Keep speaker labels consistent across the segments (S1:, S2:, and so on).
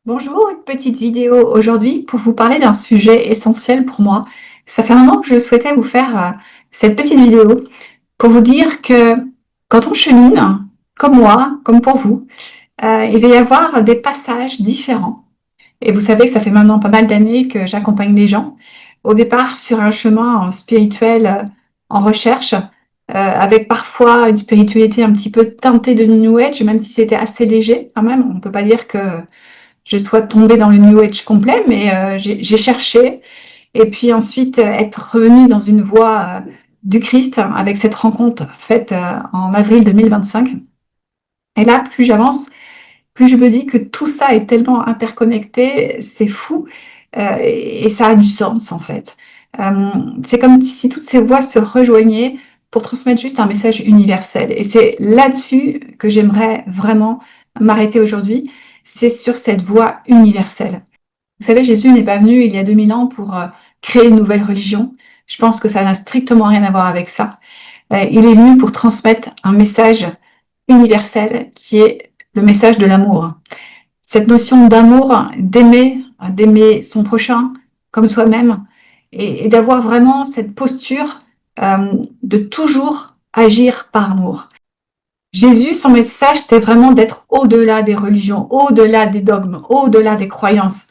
S1: Bonjour, une petite vidéo aujourd'hui pour vous parler d'un sujet essentiel pour moi. Ça fait un moment que je souhaitais vous faire cette petite vidéo pour vous dire que quand on chemine, comme moi, comme pour vous, il va y avoir des passages différents. Et vous savez que ça fait maintenant pas mal d'années que j'accompagne les gens, au départ sur un chemin spirituel en recherche, avec parfois une spiritualité un petit peu teintée de New Age, même si c'était assez léger quand même. On ne peut pas dire que je sois tombée dans le New Age complet, mais j'ai cherché. Et puis ensuite, être revenue dans une voie du Christ avec cette rencontre faite en avril 2025. Et là, plus j'avance, plus je me dis que tout ça est tellement interconnecté, c'est fou, et ça a du sens en fait. C'est comme si toutes ces voix se rejoignaient pour transmettre juste un message universel. Et c'est là-dessus que j'aimerais vraiment m'arrêter aujourd'hui, c'est sur cette voix universelle. Vous savez, Jésus n'est pas venu il y a 2000 ans pour créer une nouvelle religion. Je pense que ça n'a strictement rien à voir avec ça. Il est venu pour transmettre un message universel qui est le message de l'amour. Cette notion d'amour, d'aimer son prochain comme soi-même, et d'avoir vraiment cette posture de toujours agir par amour. Jésus, son message, c'était vraiment d'être au-delà des religions, au-delà des dogmes, au-delà des croyances.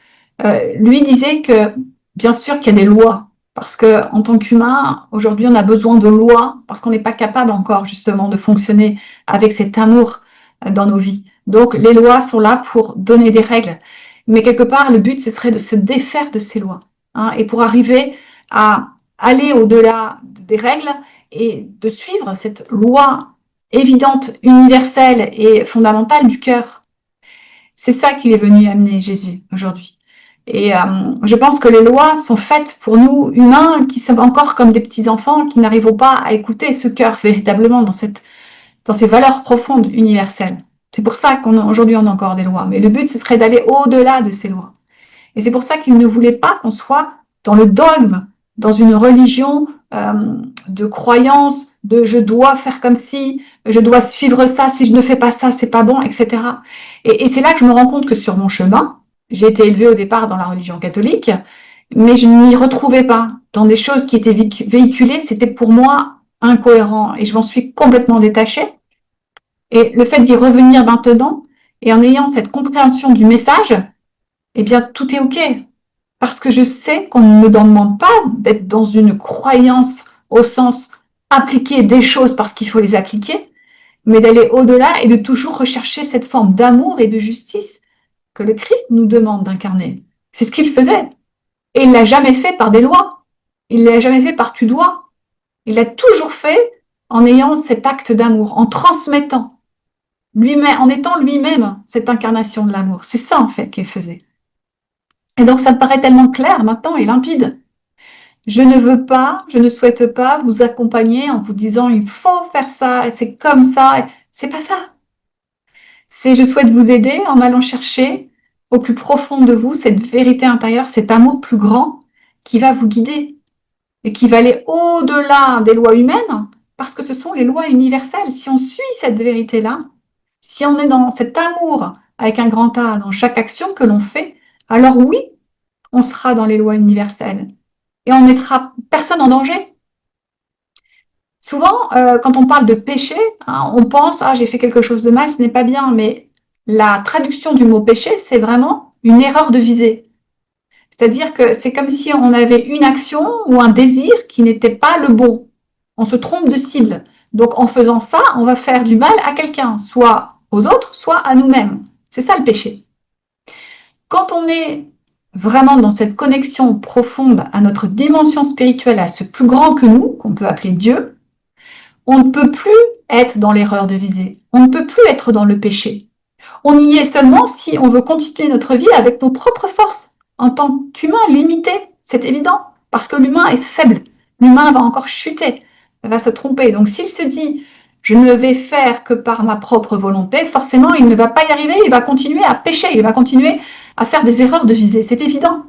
S1: Lui disait que, bien sûr, qu'il y a des lois, parce que en tant qu'humain, aujourd'hui, on a besoin de lois, parce qu'on n'est pas capable encore, justement, de fonctionner avec cet amour dans nos vies. Donc, les lois sont là pour donner des règles. Mais quelque part, le but, ce serait de se défaire de ces lois, hein, et pour arriver à aller au-delà des règles et de suivre cette loi évidente, universelle et fondamentale du cœur. C'est ça qu'il est venu amener Jésus aujourd'hui. Et je pense que les lois sont faites pour nous humains qui sommes encore comme des petits enfants qui n'arrivons pas à écouter ce cœur véritablement dans ces valeurs profondes universelles. C'est pour ça qu'aujourd'hui on a encore des lois. Mais le but ce serait d'aller au-delà de ces lois. Et c'est pour ça qu'il ne voulait pas qu'on soit dans le dogme, dans une religion de croyance, de je dois faire comme si, je dois suivre ça, si je ne fais pas ça, c'est pas bon, etc. Et c'est là que je me rends compte que sur mon chemin, j'ai été élevée au départ dans la religion catholique, mais je ne m'y retrouvais pas. Dans des choses qui étaient véhiculées, c'était pour moi incohérent et je m'en suis complètement détachée. Et le fait d'y revenir maintenant et en ayant cette compréhension du message, eh bien, tout est OK. Parce que je sais qu'on ne me demande pas d'être dans une croyance au sens appliquer des choses parce qu'il faut les appliquer, mais d'aller au-delà et de toujours rechercher cette forme d'amour et de justice que le Christ nous demande d'incarner. C'est ce qu'il faisait. Et il ne l'a jamais fait par des lois. Il ne l'a jamais fait par tu dois. Il l'a toujours fait en ayant cet acte d'amour, en transmettant lui-même, en étant lui-même cette incarnation de l'amour. C'est ça en fait qu'il faisait. Et donc ça me paraît tellement clair maintenant et limpide. Je ne veux pas, je ne souhaite pas vous accompagner en vous disant il faut faire ça, et c'est comme ça. C'est pas ça. C'est je souhaite vous aider en allant chercher au plus profond de vous cette vérité intérieure, cet amour plus grand qui va vous guider et qui va aller au-delà des lois humaines parce que ce sont les lois universelles. Si on suit cette vérité-là, si on est dans cet amour avec un grand A dans chaque action que l'on fait, alors oui, on sera dans les lois universelles et on ne mettra personne en danger. Souvent, quand on parle de péché, hein, on pense ah j'ai fait quelque chose de mal, ce n'est pas bien, mais la traduction du mot péché, c'est vraiment une erreur de visée. C'est-à-dire que c'est comme si on avait une action ou un désir qui n'était pas le bon. On se trompe de cible. Donc en faisant ça, on va faire du mal à quelqu'un, soit aux autres, soit à nous-mêmes. C'est ça le péché. Quand on est vraiment dans cette connexion profonde à notre dimension spirituelle, à ce plus grand que nous, qu'on peut appeler Dieu, on ne peut plus être dans l'erreur de visée. On ne peut plus être dans le péché. On y est seulement si on veut continuer notre vie avec nos propres forces, en tant qu'humain limité, c'est évident, parce que l'humain est faible. L'humain va encore chuter, va se tromper. Donc s'il se dit je ne vais faire que par ma propre volonté, forcément il ne va pas y arriver, il va continuer à pécher, il va continuer à faire des erreurs de visée, c'est évident.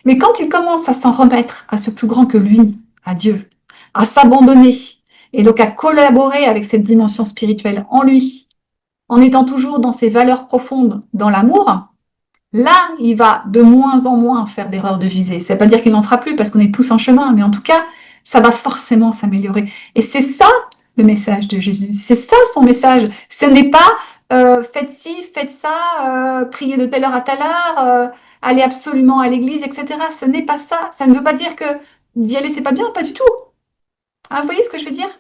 S1: Mais quand il commence à s'en remettre à ce plus grand que lui, à Dieu, à s'abandonner, et donc à collaborer avec cette dimension spirituelle en lui, en étant toujours dans ses valeurs profondes, dans l'amour, là, il va de moins en moins faire d'erreurs de visée. Ça ne veut pas dire qu'il n'en fera plus parce qu'on est tous en chemin, mais en tout cas, ça va forcément s'améliorer. Et c'est ça le message de Jésus. C'est ça son message. Ce n'est pas faites ci, faites ça, priez de telle heure à telle heure, allez absolument à l'église, etc. Ce n'est pas ça. Ça ne veut pas dire que d'y aller, c'est pas bien, pas du tout. Hein, vous voyez ce que je veux dire?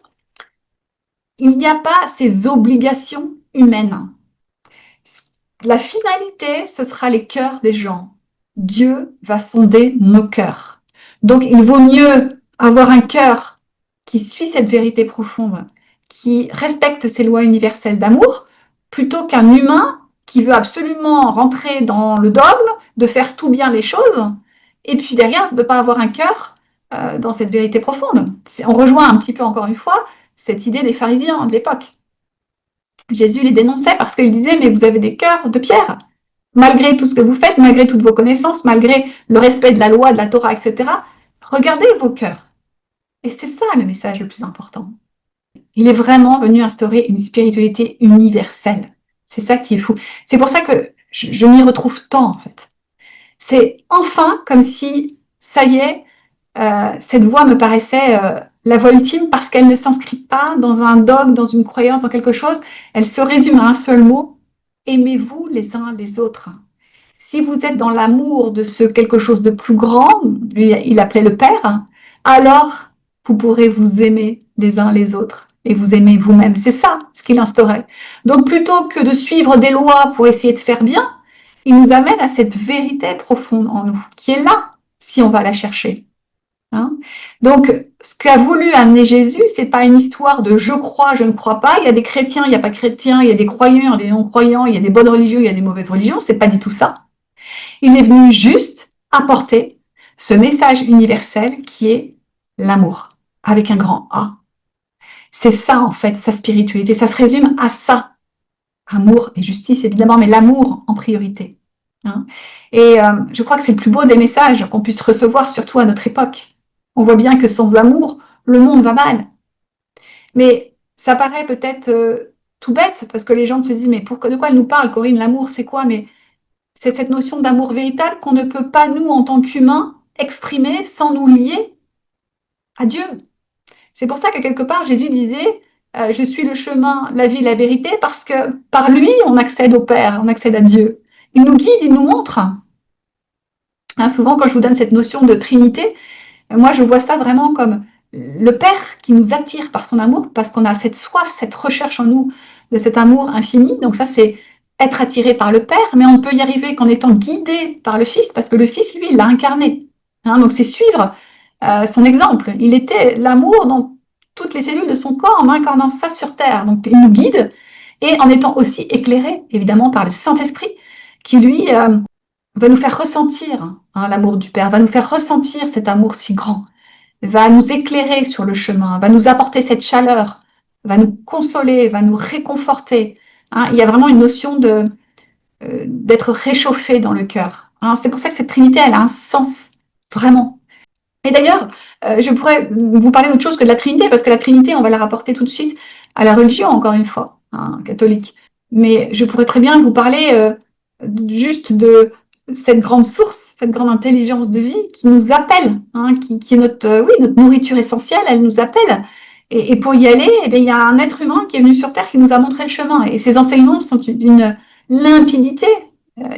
S1: Il n'y a pas ces obligations humaines. La finalité, ce sera les cœurs des gens. Dieu va sonder nos cœurs. Donc, il vaut mieux avoir un cœur qui suit cette vérité profonde, qui respecte ces lois universelles d'amour, plutôt qu'un humain qui veut absolument rentrer dans le dogme, de faire tout bien les choses, et puis derrière, de ne pas avoir un cœur dans cette vérité profonde. On rejoint un petit peu, encore une fois, cette idée des pharisiens de l'époque. Jésus les dénonçait parce qu'il disait, mais vous avez des cœurs de pierre. Malgré tout ce que vous faites, malgré toutes vos connaissances, malgré le respect de la loi, de la Torah, etc., regardez vos cœurs. Et c'est ça le message le plus important. Il est vraiment venu instaurer une spiritualité universelle. C'est ça qui est fou. C'est pour ça que je m'y retrouve tant, en fait. C'est enfin comme si, ça y est, cette voie me paraissait la voie ultime parce qu'elle ne s'inscrit pas dans un dogme, dans une croyance, dans quelque chose. Elle se résume à un seul mot. Aimez-vous les uns les autres. Si vous êtes dans l'amour de ce quelque chose de plus grand, lui, il appelait le Père, alors vous pourrez vous aimer les uns les autres et vous aimer vous-même. C'est ça ce qu'il instaurait. Donc plutôt que de suivre des lois pour essayer de faire bien, il nous amène à cette vérité profonde en nous, qui est là, si on va la chercher. Hein? Donc, ce qu'a voulu amener Jésus, c'est pas une histoire de je crois, je ne crois pas. Il y a des chrétiens, il n'y a pas de chrétiens, il y a des croyants, il y a des non-croyants, il y a des bonnes religions, il y a des mauvaises religions. C'est pas du tout ça. Il est venu juste apporter ce message universel qui est l'amour, avec un grand A. C'est ça, en fait, sa spiritualité. Ça se résume à ça. Amour et justice, évidemment, mais l'amour en priorité. Hein. Et je crois que c'est le plus beau des messages qu'on puisse recevoir, surtout à notre époque. On voit bien que sans amour, le monde va mal. Mais ça paraît peut-être tout bête, parce que les gens se disent, mais de quoi elle nous parle, Corinne, l'amour, c'est quoi? Mais c'est cette notion d'amour véritable qu'on ne peut pas, nous, en tant qu'humains, exprimer sans nous lier à Dieu. C'est pour ça que quelque part, Jésus disait, je suis le chemin, la vie, la vérité, parce que par lui, on accède au Père, on accède à Dieu. Il nous guide, il nous montre. Hein, souvent, quand je vous donne cette notion de Trinité, moi, je vois ça vraiment comme le Père qui nous attire par son amour, parce qu'on a cette soif, cette recherche en nous de cet amour infini. Donc ça, c'est être attiré par le Père, mais on ne peut y arriver qu'en étant guidé par le Fils, parce que le Fils, lui, il l'a incarné. Hein, donc c'est suivre son exemple. Il était l'amour dans toutes les cellules de son corps en incarnant ça sur Terre. Donc il nous guide, et en étant aussi éclairé, évidemment, par le Saint-Esprit, qui, lui, va nous faire ressentir l'amour du Père, va nous faire ressentir cet amour si grand, va nous éclairer sur le chemin, va nous apporter cette chaleur, va nous consoler, va nous réconforter. Hein, il y a vraiment une notion d'être réchauffé dans le cœur. Hein, c'est pour ça que cette Trinité, elle a un sens, vraiment. Et d'ailleurs, je pourrais vous parler d'autre chose que de la Trinité, parce que la Trinité, on va la rapporter tout de suite à la religion, encore une fois, hein, catholique. Mais je pourrais très bien vous parler juste de cette grande source, cette grande intelligence de vie qui nous appelle, hein, qui est notre nourriture essentielle, elle nous appelle. Et pour y aller, eh bien, il y a un être humain qui est venu sur Terre qui nous a montré le chemin. Et ces enseignements sont d'une limpidité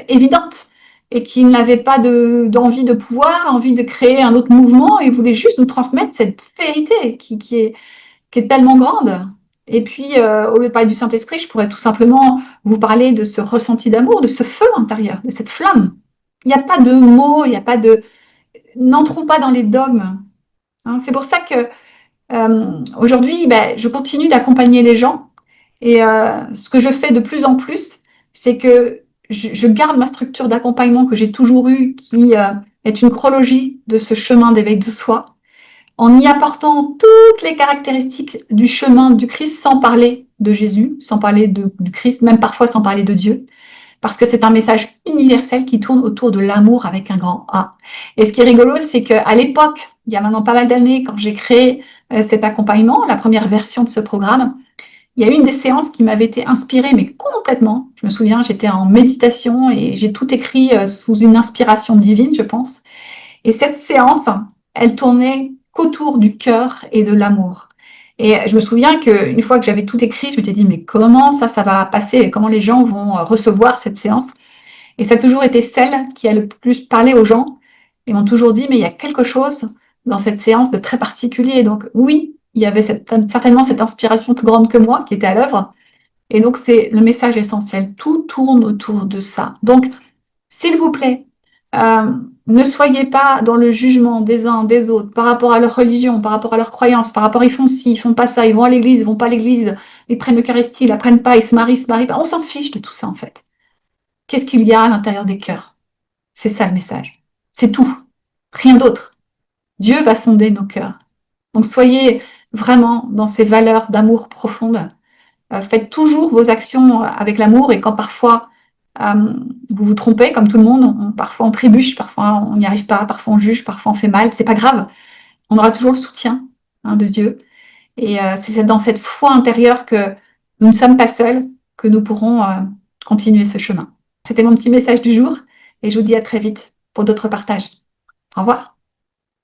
S1: évidente et qui n'avait pas d'envie de pouvoir, envie de créer un autre mouvement, et voulait juste nous transmettre cette vérité qui est tellement grande. Et puis, au lieu de parler du Saint-Esprit, je pourrais tout simplement vous parler de ce ressenti d'amour, de ce feu intérieur, de cette flamme. Il n'y a pas de mots, il n'y a pas de... N'entrons pas dans les dogmes. Hein. C'est pour ça que aujourd'hui, je continue d'accompagner les gens. Et ce que je fais de plus en plus, c'est que je garde ma structure d'accompagnement que j'ai toujours eue, qui est une chronologie de ce chemin d'éveil de soi, en y apportant toutes les caractéristiques du chemin du Christ, sans parler de Jésus, sans parler du Christ, même parfois sans parler de Dieu, parce que c'est un message universel qui tourne autour de l'amour avec un grand A. Et ce qui est rigolo, c'est qu'à l'époque, il y a maintenant pas mal d'années, quand j'ai créé cet accompagnement, la première version de ce programme, il y a une des séances qui m'avait été inspirée, mais complètement. Je me souviens, j'étais en méditation et j'ai tout écrit sous une inspiration divine, je pense. Et cette séance, elle tournait qu'autour du cœur et de l'amour. Et je me souviens qu'une fois que j'avais tout écrit, je m'étais dit, mais comment ça va passer? Comment les gens vont recevoir cette séance? Et ça a toujours été celle qui a le plus parlé aux gens. Ils m'ont toujours dit, mais il y a quelque chose dans cette séance de très particulier. Donc oui, il y avait certainement cette inspiration plus grande que moi qui était à l'œuvre. Et donc c'est le message essentiel. Tout tourne autour de ça. Donc, s'il vous plaît, euh, ne soyez pas dans le jugement des uns des autres par rapport à leur religion, par rapport à leurs croyances, par rapport à ils font ci, ils font pas ça, ils vont à l'église, ils vont pas à l'église, ils prennent l'Eucharistie, ils la prennent pas, ils se marient pas. On s'en fiche de tout ça en fait. Qu'est-ce qu'il y a à l'intérieur des cœurs? C'est ça le message. C'est tout. Rien d'autre. Dieu va sonder nos cœurs. Donc soyez vraiment dans ces valeurs d'amour profondes. Faites toujours vos actions avec l'amour et quand parfois vous vous trompez, comme tout le monde, parfois on trébuche, parfois on n'y arrive pas, parfois on juge, parfois on fait mal, c'est pas grave. On aura toujours le soutien de Dieu. Et c'est dans cette foi intérieure que nous ne sommes pas seuls, que nous pourrons continuer ce chemin. C'était mon petit message du jour et je vous dis à très vite pour d'autres partages. Au revoir.